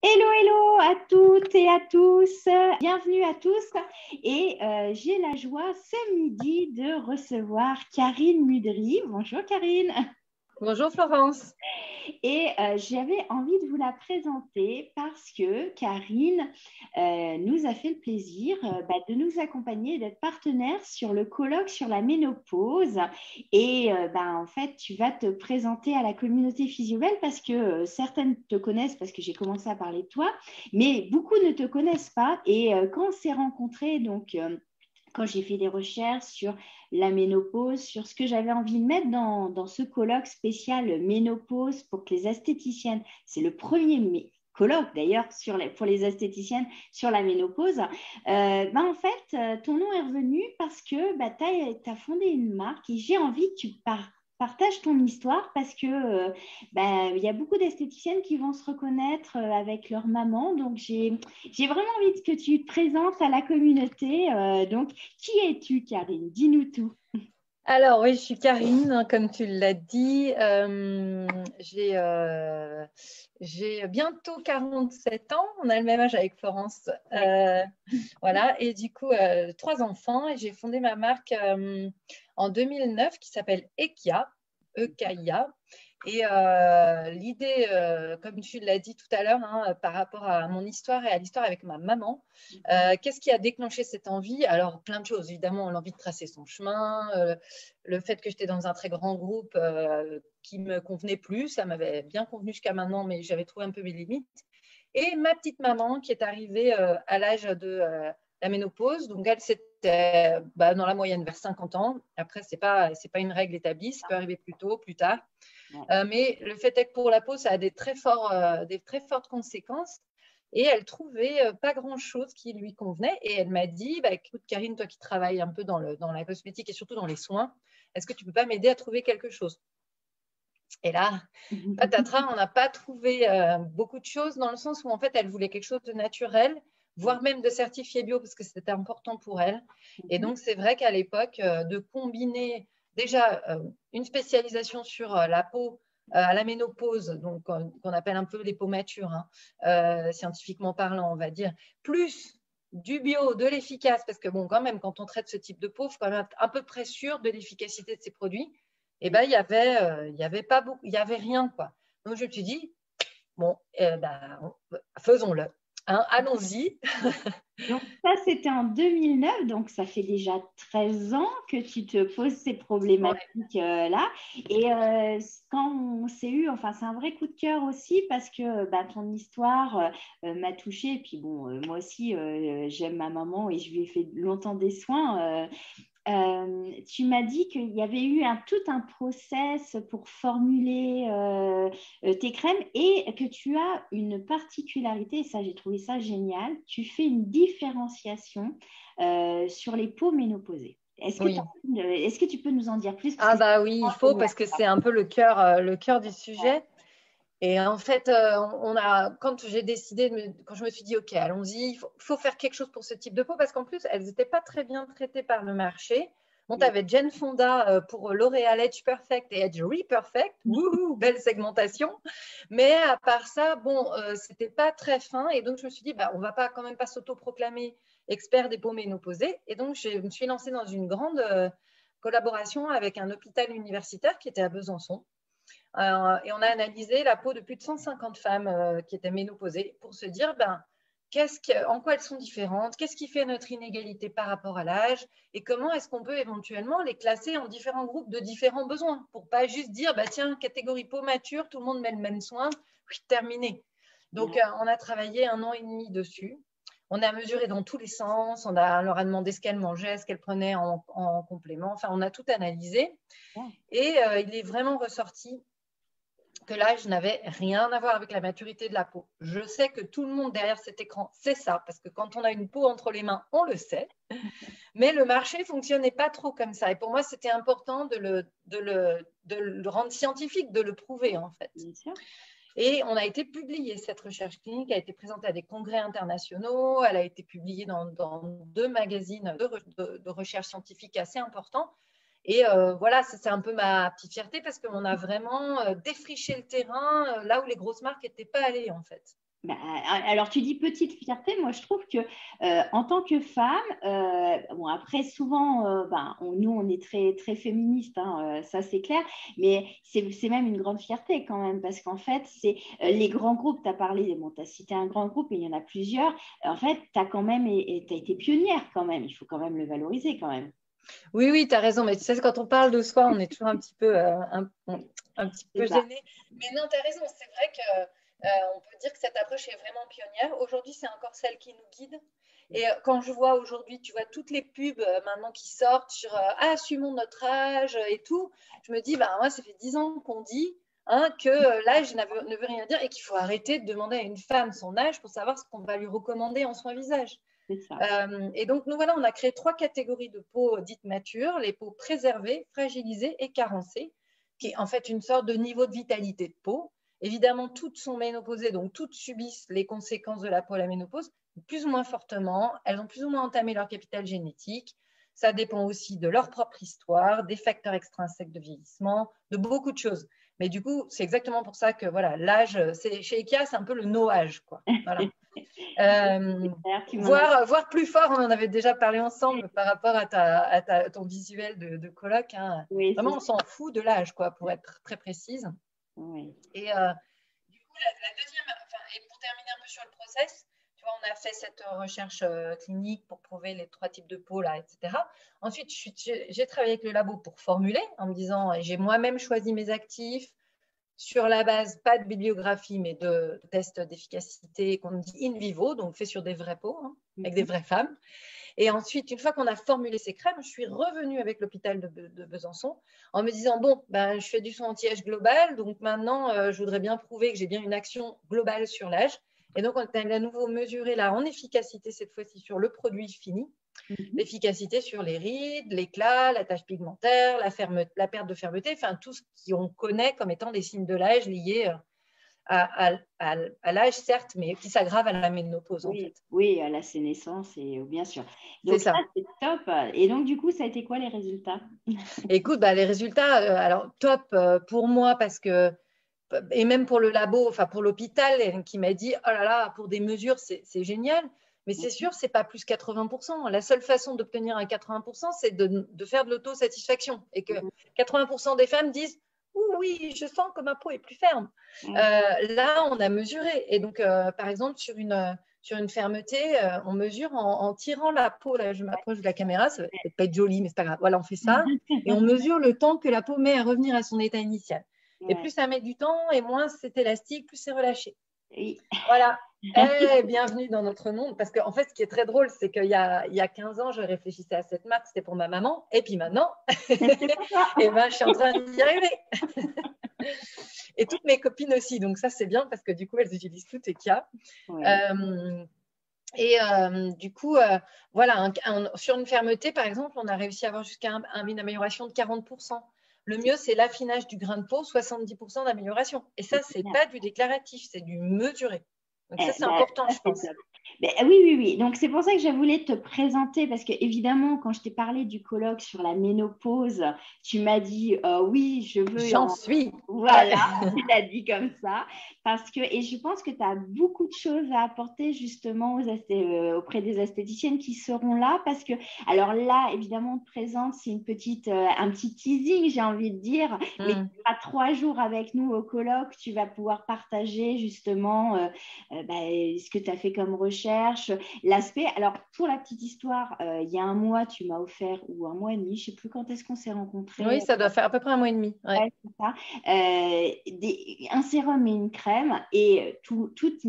Hello, hello à toutes et à tous. Bienvenue à tous. Et j'ai la joie ce midi de recevoir Karine Mudry. Bonjour Karine. Bonjour Florence. Et j'avais envie de vous la présenter parce que Karine nous a fait le plaisir de nous accompagner et d'être partenaire sur le colloque sur la ménopause. Et en fait, tu vas te présenter à la communauté Physiobel parce que certaines te connaissent parce que j'ai commencé à parler de toi, mais beaucoup ne te connaissent pas. Et quand on s'est rencontrés, quand j'ai fait des recherches sur la ménopause, sur ce que j'avais envie de mettre dans ce colloque spécial ménopause pour que les esthéticiennes, c'est le premier colloque d'ailleurs pour les esthéticiennes sur la ménopause, en fait, ton nom est revenu parce que tu as fondé une marque et j'ai envie que tu partages ton histoire parce que il y a beaucoup d'esthéticiennes qui vont se reconnaître avec leur maman. Donc, j'ai vraiment envie que tu te présentes à la communauté. Donc, qui es-tu, Karine? Dis-nous tout. Alors oui, je suis Karine, comme tu l'as dit. J'ai bientôt 47 ans. On a le même âge avec Florence. Voilà. Et du coup, 3 enfants. Et j'ai fondé ma marque en 2009 qui s'appelle Ekia, E-K-I-A. Et l'idée, comme tu l'as dit tout à l'heure, par rapport à mon histoire et à l'histoire avec ma maman, qu'est-ce qui a déclenché cette envie? Alors, plein de choses, évidemment, l'envie de tracer son chemin, le fait que j'étais dans un très grand groupe qui me convenait plus, ça m'avait bien convenu jusqu'à maintenant, mais j'avais trouvé un peu mes limites. Et ma petite maman qui est arrivée à l'âge de la ménopause, donc elle, c'était dans la moyenne vers 50 ans. Après, c'est pas une règle établie, ça peut arriver plus tôt, plus tard. Mais le fait est que pour la peau, ça a des très fortes conséquences. Et elle trouvait pas grand-chose qui lui convenait. Et elle m'a dit, écoute Karine, toi qui travailles un peu dans la cosmétique et surtout dans les soins, est-ce que tu peux pas m'aider à trouver quelque chose? Et là, patatras, on n'a pas trouvé beaucoup de choses dans le sens où en fait, elle voulait quelque chose de naturel, voire même de certifié bio parce que c'était important pour elle. Et donc, c'est vrai qu'à l'époque, de combiner déjà une spécialisation sur la peau à la ménopause, donc qu'on appelle un peu les peaux matures, scientifiquement parlant, on va dire, plus du bio, de l'efficace, parce que bon, quand même, quand on traite ce type de peau, il faut quand même être à peu près sûr de l'efficacité de ces produits. Et il y avait pas beaucoup, il y avait rien quoi. Donc je me suis dit bon, faisons-le, allons-y. Donc, ça, c'était en 2009. Donc, ça fait déjà 13 ans que tu te poses ces problématiques-là. Et quand on s'est eu, enfin, c'est un vrai coup de cœur aussi parce que ton histoire m'a touchée. Et puis, bon, moi aussi, j'aime ma maman et je lui ai fait longtemps des soins. Tu m'as dit qu'il y avait eu tout un process pour formuler tes crèmes et que tu as une particularité, et ça j'ai trouvé ça génial, tu fais une différenciation sur les peaux ménopausées. Oui. Est-ce que tu peux nous en dire plus? Ah bah oui, il faut parce que c'est un peu le cœur du sujet. Et en fait, quand j'ai décidé, quand je me suis dit, OK, allons-y, il faut faire quelque chose pour ce type de peau, parce qu'en plus, elles n'étaient pas très bien traitées par le marché. Bon, tu avais Jane Fonda pour L'Oréal Edge Perfect et Edge Reperfect. Wouhou, belle segmentation. Mais à part ça, bon, c'était pas très fin. Et donc, je me suis dit, on va quand même pas s'autoproclamer expert des peaux ménopausées. Et donc, je me suis lancée dans une grande collaboration avec un hôpital universitaire qui était à Besançon. Et on a analysé la peau de plus de 150 femmes qui étaient ménopausées pour se dire en quoi elles sont différentes, qu'est-ce qui fait notre inégalité par rapport à l'âge et comment est-ce qu'on peut éventuellement les classer en différents groupes de différents besoins pour pas juste dire tiens, catégorie peau mature, tout le monde met le même soin, terminé. Donc on a travaillé 1 an et demi dessus. On a mesuré dans tous les sens, on leur a demandé ce qu'elles mangeaient, ce qu'elles prenaient en complément, enfin on a tout analysé et il est vraiment ressorti que l'âge n'avait rien à voir avec la maturité de la peau. Je sais que tout le monde derrière cet écran sait ça, parce que quand on a une peau entre les mains, on le sait. Mais le marché ne fonctionnait pas trop comme ça. Et pour moi, c'était important de le rendre scientifique, de le prouver en fait. Bien sûr. Et on a été publié, cette recherche clinique a été présentée à des congrès internationaux, elle a été publiée dans 2 magazines de recherche scientifique assez importants. Et voilà, c'est un peu ma petite fierté parce qu'on a vraiment défriché le terrain là où les grosses marques n'étaient pas allées en fait. Bah, alors, tu dis petite fierté. Moi, je trouve que en tant que femme, bon, après, souvent, nous, on est très, très féministes, hein, ça, c'est clair, mais c'est même une grande fierté quand même, parce qu'en fait, c'est les grands groupes, tu as parlé, bon, tu as cité un grand groupe, et il y en a plusieurs. En fait, tu as quand même, t'as été pionnière quand même, il faut quand même le valoriser quand même. Oui, oui, tu as raison. Mais tu sais, quand on parle de soi, on est toujours un petit peu, un petit C'est peu ça. gêné. Mais non, tu as raison. C'est vrai que on peut dire que cette approche est vraiment pionnière. Aujourd'hui, c'est encore celle qui nous guide. Et quand je vois aujourd'hui, tu vois toutes les pubs maintenant qui sortent sur assumons notre âge et tout, je me dis, bah, moi, ça fait 10 ans qu'on dit que l'âge ne veut rien dire et qu'il faut arrêter de demander à une femme son âge pour savoir ce qu'on va lui recommander en soins visage. C'est ça. Et donc, nous voilà, on a créé 3 catégories de peau dites matures, les peaux préservées, fragilisées et carencées, qui est en fait une sorte de niveau de vitalité de peau. Évidemment, toutes sont ménopausées, donc toutes subissent les conséquences de la peau à la ménopause, plus ou moins fortement. Elles ont plus ou moins entamé leur capital génétique. Ça dépend aussi de leur propre histoire, des facteurs extrinsèques de vieillissement, de beaucoup de choses. Mais du coup, c'est exactement pour ça que voilà, l'âge, chez IKEA, c'est un peu le no-âge, quoi. Voilà. Voir plus fort, on en avait déjà parlé ensemble par rapport à ton visuel de colloque. Hein. Oui, c'est Vraiment, on s'en fout de l'âge, quoi, pour être très précise. oui. Et du coup, la deuxième, enfin, et pour terminer un peu sur le process, tu vois, on a fait cette recherche clinique pour prouver les 3 types de peau, là, etc. Ensuite, j'ai travaillé avec le labo pour formuler, en me disant, j'ai moi-même choisi mes actifs, sur la base, pas de bibliographie, mais de tests d'efficacité qu'on dit in vivo, donc fait sur des vraies peaux, hein, avec des vraies femmes. Et ensuite, une fois qu'on a formulé ces crèmes, je suis revenue avec l'hôpital de Besançon en me disant, bon, ben, je fais du soin anti-âge global, donc maintenant, je voudrais bien prouver que j'ai bien une action globale sur l'âge. Et donc, on a à nouveau mesuré là en efficacité, cette fois-ci sur le produit fini, l'efficacité sur les rides, l'éclat, la tache pigmentaire, la perte de fermeté, enfin tout ce qu'on connaît comme étant des signes de l'âge liés à l'âge, certes, mais qui s'aggravent à la ménopause en fait. Oui, à la sénescence, et bien sûr. C'est Donc ça, ça. c'est top. Et donc, du coup, ça a été quoi les résultats? Écoute, bah, les résultats, alors top pour moi parce que, et même pour le labo, enfin pour l'hôpital, qui m'a dit, oh là là, pour des mesures, c'est génial. Mais c'est sûr, c'est pas plus 80%. La seule façon d'obtenir un 80%, c'est de faire de l'autosatisfaction. Et que 80% des femmes disent, oui, je sens que ma peau est plus ferme. Là, on a mesuré. Et donc, par exemple, sur une fermeté, on mesure en tirant la peau. Là, je m'approche de la caméra, ça va peut-être pas être joli, mais c'est pas grave. Voilà, on fait ça. Et on mesure le temps que la peau met à revenir à son état initial. Et plus ça met du temps, et moins c'est élastique, plus c'est relâché. Oui. Voilà. Bienvenue dans notre monde. Parce qu'en fait, ce qui est très drôle, c'est qu'il y a 15 ans, je réfléchissais à cette marque, c'était pour ma maman. Et puis maintenant, et ben, je suis en train d'y arriver. Et toutes mes copines aussi. Donc ça, c'est bien parce que du coup, elles utilisent tout EKIA. Ouais. Du coup, voilà, sur une fermeté, par exemple, on a réussi à avoir jusqu'à une amélioration de 40%. Le mieux, c'est l'affinage du grain de peau, 70% d'amélioration. Et ça, c'est pas du déclaratif, c'est du mesuré. Donc ça, c'est important, je pense. Oui, oui, oui. Donc, c'est pour ça que je voulais te présenter, parce que évidemment, quand je t'ai parlé du colloque sur la ménopause, tu m'as dit oui, je veux. J'en suis. Voilà, tu l'as dit comme ça. Et je pense que tu as beaucoup de choses à apporter justement auprès des esthéticiennes qui seront là. Parce que, alors là, évidemment, on te présente, c'est un petit teasing, j'ai envie de dire. Mais tu seras 3 jours avec nous au colloque. Tu vas pouvoir partager justement ce que tu as fait comme recherche, l'aspect. Alors, pour la petite histoire, il y a un mois, tu m'as offert, ou un mois et demi, je ne sais plus quand est-ce qu'on s'est rencontrés. Oui, ça doit faire à peu près un mois et demi. Ouais. Ouais, c'est ça. Un sérum et une crème. Et toute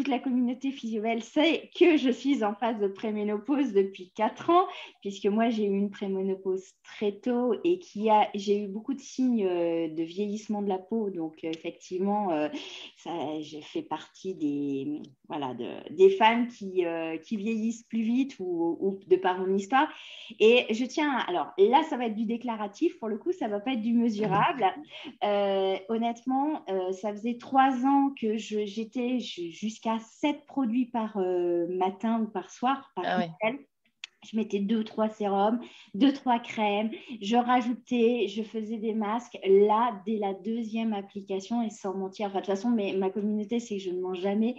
la communauté physiovelle sait que je suis en phase de préménopause depuis 4 ans, puisque moi, j'ai eu une préménopause très tôt et j'ai eu beaucoup de signes de vieillissement de la peau. Donc, effectivement, j'ai fait partie des femmes qui vieillissent plus vite ou de par mon histoire. Et je tiens, alors là, ça va être du déclaratif, pour le coup, ça ne va pas être du mesurable. Honnêtement, ça faisait 3 ans que j'étais jusqu'à 7 produits par matin ou par soir, par ouais. Je mettais 2, 3 sérums, 2, 3 crèmes, je rajoutais, je faisais des masques. Là, dès la deuxième application, et sans mentir, enfin, de toute façon, ma communauté, c'est que je ne mange jamais.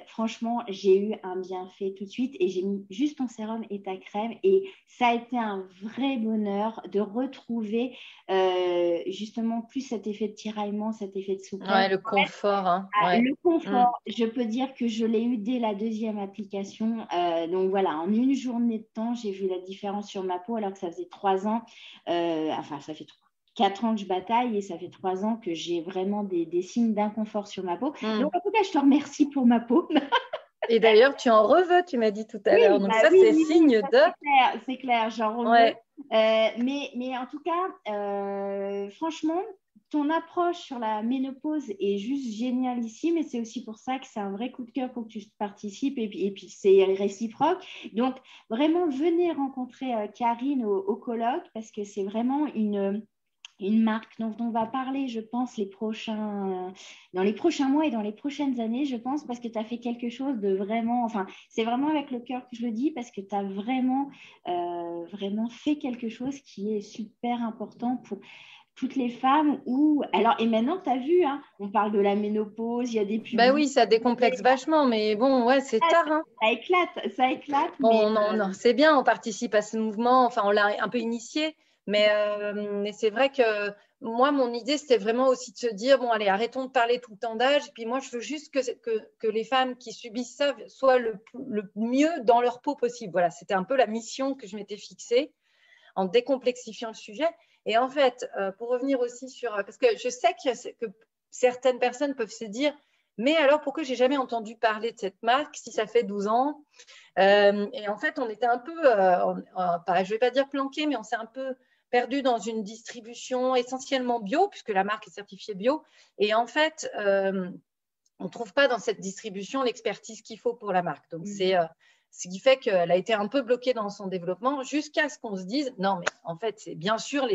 Franchement, j'ai eu un bienfait tout de suite et j'ai mis juste ton sérum et ta crème. Et ça a été un vrai bonheur de retrouver justement plus cet effet de tiraillement, cet effet de souplesse. Ouais, le confort. Hein. Ouais. Le confort, je peux dire que je l'ai eu dès la deuxième application. Donc voilà, en une journée de temps, j'ai vu la différence sur ma peau alors que ça faisait 3 ans. Enfin, ça fait 4 ans que je bataille et ça fait 3 ans que j'ai vraiment des signes d'inconfort sur ma peau. Donc en tout cas, je te remercie pour ma peau. Et d'ailleurs, tu en reveux, tu m'as dit tout à l'heure. Donc ça, oui, c'est signe de… C'est clair, j'en remets. Ouais. Mais en tout cas, franchement, ton approche sur la ménopause est juste géniale ici, mais c'est aussi pour ça que c'est un vrai coup de cœur pour que tu participes et puis c'est réciproque. Donc, vraiment, venez rencontrer Karine au colloque parce que c'est vraiment une marque dont on va parler, je pense, dans les prochains mois et dans les prochaines années, je pense, parce que tu as fait quelque chose de vraiment, enfin, c'est vraiment avec le cœur que je le dis, parce que tu as vraiment fait quelque chose qui est super important pour toutes les femmes. Alors, et maintenant, tu as vu, hein, on parle de la ménopause, il y a des Bah publicités. oui, ça décomplexe vachement, mais bon, ouais, c'est tard. Hein. Ça éclate. Bon, mais c'est bien, on participe à ce mouvement, enfin, on l'a un peu initié, mais c'est vrai que moi, mon idée, c'était vraiment aussi de se dire, bon, allez, arrêtons de parler tout le temps d'âge, et puis moi, je veux juste que les femmes qui subissent ça soient le mieux dans leur peau possible. Voilà, c'était un peu la mission que je m'étais fixée en décomplexifiant le sujet. Et en fait, pour revenir aussi sur… Parce que je sais que certaines personnes peuvent se dire, mais alors pourquoi j'ai jamais entendu parler de cette marque si ça fait 12 ans Et en fait, on était un peu, je ne vais pas dire planqué, mais on s'est un peu perdu dans une distribution essentiellement bio, puisque la marque est certifiée bio. Et en fait, on ne trouve pas dans cette distribution l'expertise qu'il faut pour la marque. Donc, c'est ce qui fait qu'elle a été un peu bloquée dans son développement jusqu'à ce qu'on se dise non, mais en fait, c'est bien sûr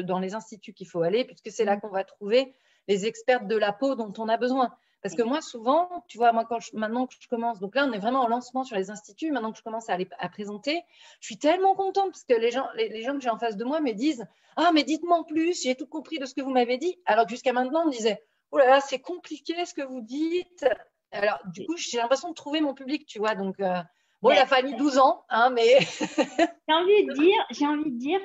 dans les instituts qu'il faut aller, puisque c'est là qu'on va trouver les experts de la peau dont on a besoin. Parce que moi, souvent, tu vois, maintenant que je commence, donc là, on est vraiment en lancement sur les instituts, maintenant que je commence à présenter, je suis tellement contente parce que les gens que j'ai en face de moi me disent « Ah, mais dites-moi en plus, j'ai tout compris de ce que vous m'avez dit. » Alors que jusqu'à maintenant, on me disait « Oh là là, c'est compliqué ce que vous dites. » Alors, du coup, j'ai l'impression de trouver mon public, tu vois. Donc, bon, il a fallu 12 ans, hein, mais… J'ai envie de dire,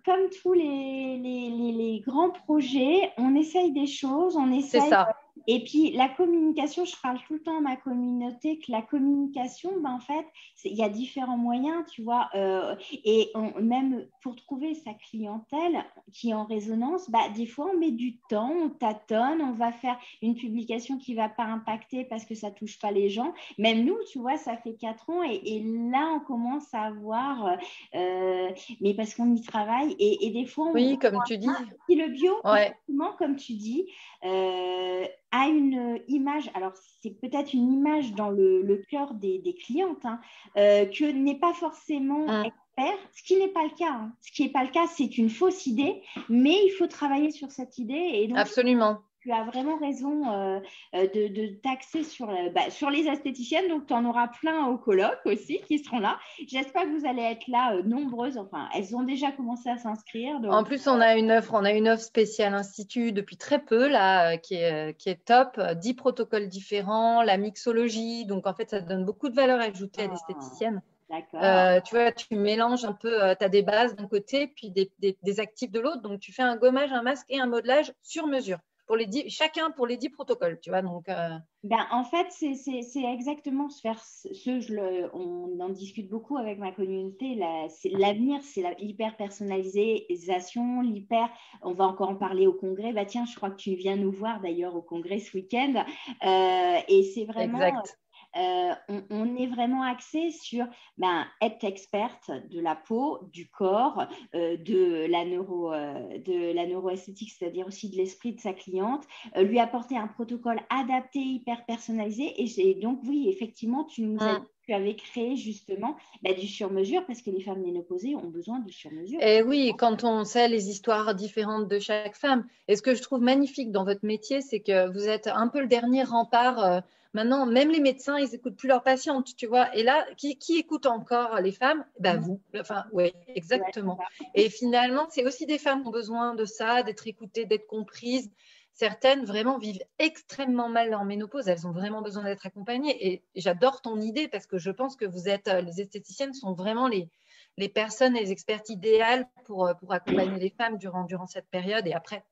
comme tous les grands projets, on essaye des choses, C'est ça. Et puis, la communication, je parle tout le temps à ma communauté que la communication, en fait, il y a différents moyens, tu vois. Même pour trouver sa clientèle qui est en résonance, des fois, on met du temps, on tâtonne, on va faire une publication qui ne va pas impacter parce que ça ne touche pas les gens. Même nous, tu vois, ça fait 4 ans et là, on commence à avoir, mais parce qu'on y travaille et des fois, oui, comme tu dis. Le bio, ouais. effectivement, comme tu dis, a une image, alors c'est peut-être une image dans le cœur des clientes, hein, que n'est pas forcément expert, ce qui n'est pas le cas. Hein. Ce qui n'est pas le cas, c'est une fausse idée, mais il faut travailler sur cette idée. Et donc, absolument. Tu as vraiment raison de t'axer sur les esthéticiennes. Donc, tu en auras plein au colloque aussi qui seront là. J'espère que vous allez être là nombreuses. Enfin, elles ont déjà commencé à s'inscrire. Donc… En plus, on a une offre spéciale institut depuis très peu, là, qui est top. 10 protocoles différents, la mixologie. Donc, en fait, ça donne beaucoup de valeur ajoutée à l'esthéticienne. D'accord. Tu vois, tu mélanges un peu, tu as des bases d'un côté, puis des actifs de l'autre. Donc, tu fais un gommage, un masque et un modelage sur mesure. Chacun pour les 10 protocoles, tu vois. Donc, en fait, c'est exactement on en discute beaucoup avec ma communauté. L'avenir, c'est l'hyper personnalisation, on va encore en parler au congrès. Tiens, je crois que tu viens nous voir d'ailleurs au congrès ce week-end. Et c'est vraiment… exact. On est vraiment axé sur être experte de la peau, du corps, de la neuroesthétique, c'est-à-dire aussi de l'esprit de sa cliente, lui apporter un protocole adapté, hyper personnalisé. Et donc, oui, effectivement, tu nous as dit tu avais créé justement du sur-mesure parce que les femmes ménopausées ont besoin de sur-mesure. Et oui, quand on sait les histoires différentes de chaque femme. Et ce que je trouve magnifique dans votre métier, c'est que vous êtes un peu le dernier rempart. Maintenant, même les médecins, ils n'écoutent plus leurs patientes, tu vois. Et là, qui écoute encore les femmes? Ben, vous. Enfin, oui, Ouais, exactement. Et finalement, c'est aussi des femmes qui ont besoin de ça, d'être écoutées, d'être comprises. Certaines vraiment vivent extrêmement mal leur ménopause. Elles ont vraiment besoin d'être accompagnées. Et j'adore ton idée parce que je pense que vous êtes, les esthéticiennes sont vraiment les personnes, les expertes idéales pour accompagner les femmes durant cette période et après.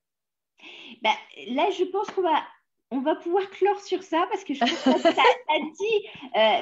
Là, je pense on va pouvoir clore sur ça parce que je trouve que tu as dit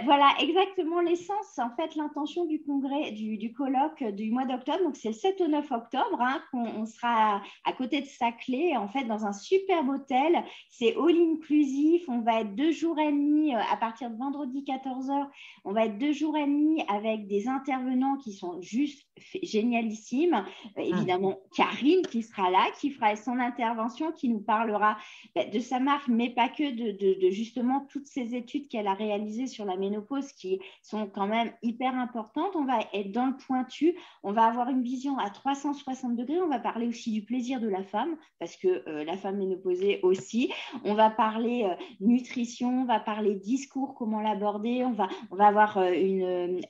voilà, exactement l'essence, en fait, l'intention du congrès, du colloque du mois d'octobre. Donc, c'est le 7 au 9 octobre hein, qu'on sera à côté de Saclay, en fait, dans un superbe hôtel. C'est all inclusif. On va être 2 jours et demi à partir de vendredi 14h. On va être 2 jours et demi avec des intervenants qui sont juste génialissimes. Évidemment, Karine qui sera là, qui fera son intervention, qui nous parlera de sa marque, mais pas que de justement toutes ces études qu'elle a réalisées sur la ménopause qui sont quand même hyper importantes. On va être dans le pointu, on va avoir une vision à 360 degrés, on va parler aussi du plaisir de la femme, parce que la femme ménopausée aussi. On va parler nutrition, on va parler discours, comment l'aborder. On va avoir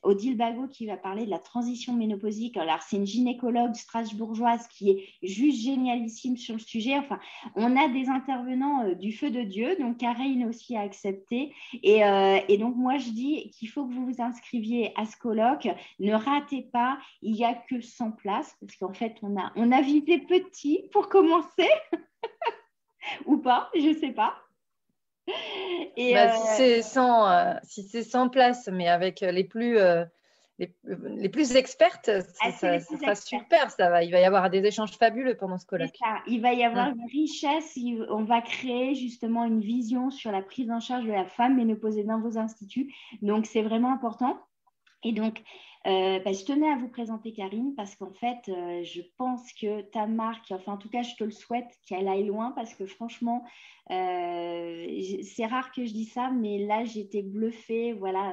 Odile Bagot qui va parler de la transition ménopausique. Alors, c'est une gynécologue strasbourgeoise qui est juste génialissime sur le sujet. Enfin, on a des intervenants du feu de Dieu, donc Karine aussi a accepté. Et donc, moi, je dis qu'il faut que vous vous inscriviez à ce colloque. Ne ratez pas, il n'y a que 100 places, parce qu'en fait, on a visé petit pour commencer, ou pas, je ne sais pas. Et si c'est 100 places, mais avec les plus expertes, ça sera super. Il va y avoir des échanges fabuleux pendant ce colloque. Il va y avoir une richesse. On va créer justement une vision sur la prise en charge de la femme ménopausée dans vos instituts. Donc, c'est vraiment important. Et donc, je tenais à vous présenter Karine parce qu'en fait, je pense que ta marque, enfin en tout cas, je te le souhaite qu'elle aille loin parce que franchement, c'est rare que je dise ça, mais là, j'étais bluffée, voilà,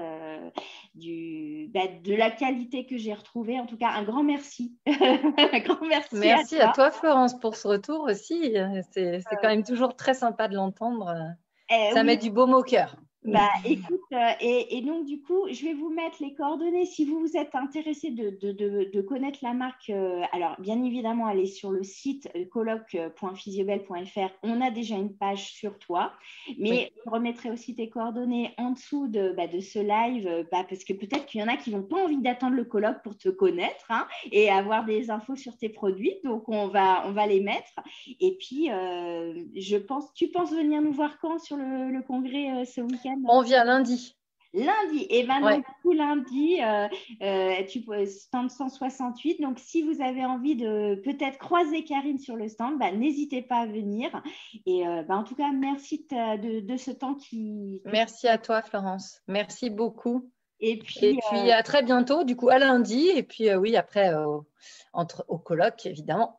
de la qualité que j'ai retrouvée. En tout cas, un grand merci. Un grand merci. Merci à toi, Florence, pour ce retour aussi. C'est quand même toujours très sympa de l'entendre. Ça met du baume au cœur. Écoute, et donc du coup, je vais vous mettre les coordonnées si vous vous êtes intéressé de connaître la marque. Alors, bien évidemment, allez sur le site colloque.physiobel.fr. On a déjà une page sur toi, mais je remettrai aussi tes coordonnées en dessous de ce live, parce que peut-être qu'il y en a qui n'ont pas envie d'attendre le colloque pour te connaître hein, et avoir des infos sur tes produits. Donc, on va les mettre. Et puis, tu penses venir nous voir quand sur le congrès ce week-end? On vient lundi. Lundi, et maintenant du coup lundi, tu peux stand 168. Donc si vous avez envie de peut-être croiser Karine sur le stand, n'hésitez pas à venir. Et en tout cas, merci de ce temps qui. Merci à toi, Florence. Merci beaucoup. Et puis à très bientôt, du coup à lundi. Et puis oui, après au colloque, évidemment.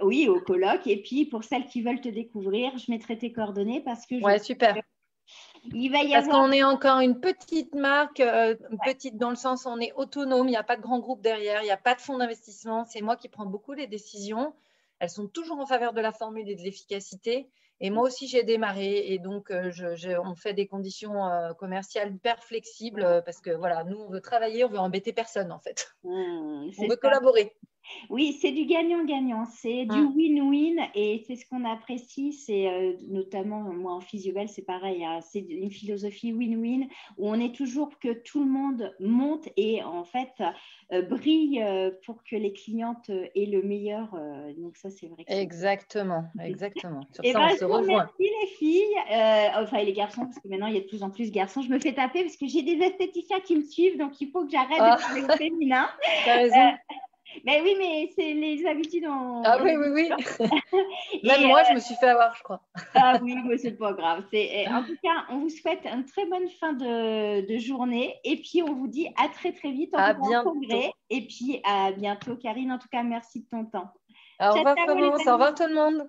Au colloque. Et puis pour celles qui veulent te découvrir, je mettrai tes coordonnées parce que super. Parce qu'on est encore une petite marque, petite dans le sens où on est autonome, il n'y a pas de grand groupe derrière, il n'y a pas de fonds d'investissement. C'est moi qui prends beaucoup les décisions. Elles sont toujours en faveur de la formule et de l'efficacité. Et moi aussi, j'ai démarré. Et donc, on fait des conditions commerciales hyper flexibles parce que voilà, nous, on veut travailler, on veut embêter personne en fait. On veut collaborer. Oui, c'est du gagnant-gagnant, c'est du win-win et c'est ce qu'on apprécie, c'est notamment moi en Physiobel, c'est pareil, hein, c'est une philosophie win-win où on est toujours que tout le monde monte et en fait brille pour que les clientes aient le meilleur. Donc ça, c'est vrai. Exactement. Sur ça, on se rejoint. Merci les filles, enfin les garçons, parce que maintenant il y a de plus en plus de garçons. Je me fais taper parce que j'ai des esthéticiens qui me suivent, donc il faut que j'arrête de parler au féminin. T'as raison. Mais oui, mais c'est les habitudes. Ah oui. Même moi, je me suis fait avoir, je crois. Ah oui, mais c'est pas grave. En tout cas, on vous souhaite une très bonne fin de journée. Et puis, on vous dit à très, très vite. À bientôt. Congrès. Et puis, à bientôt, Karine. En tout cas, merci de ton temps. Au revoir, Florence. Au revoir, tout le monde.